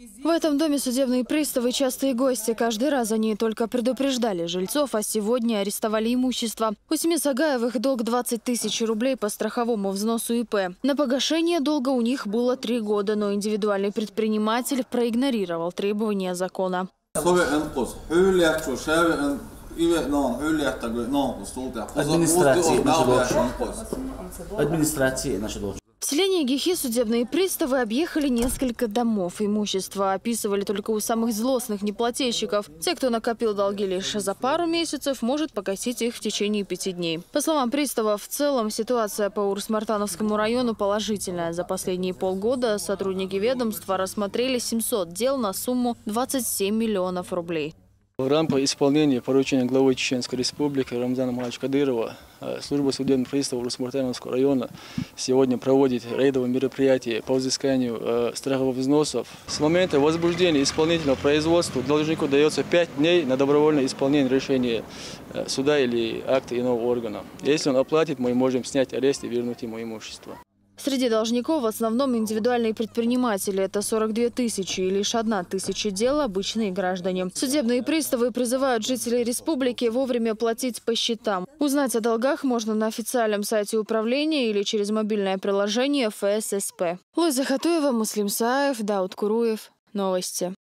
В этом доме судебные приставы – частые гости. Каждый раз они только предупреждали жильцов, а сегодня арестовали имущество. У семьи Сагаевых долг 20 тысяч рублей по страховому взносу ИП. На погашение долга у них было 3 года, но индивидуальный предприниматель проигнорировал требования закона. Администрация наша должность. В селении Гихи судебные приставы объехали несколько домов. Имущество описывали только у самых злостных неплательщиков. Те, кто накопил долги лишь за пару месяцев, может погасить их в течение 5 дней. По словам приставов, в целом ситуация по Урус-Мартановскому району положительная. За последние полгода сотрудники ведомства рассмотрели 700 дел на сумму 27 миллионов рублей. В рамках исполнения поручения главы Чеченской Республики Рамзана Махача Кадырова служба судебных приставов Урус-Мартановского района сегодня проводит рейдовые мероприятия по взысканию страховых взносов. С момента возбуждения исполнительного производства должнику дается 5 дней на добровольное исполнение решения суда или акта иного органа. Если он оплатит, мы можем снять арест и вернуть ему имущество. Среди должников в основном индивидуальные предприниматели. Это 42 тысячи, и лишь 1 тысяча дел – обычные граждане. Судебные приставы призывают жителей республики вовремя платить по счетам. Узнать о долгах можно на официальном сайте управления или через мобильное приложение ФССП. Луиза Хатуева, Муслим Саев, Дауд Куруев. Новости.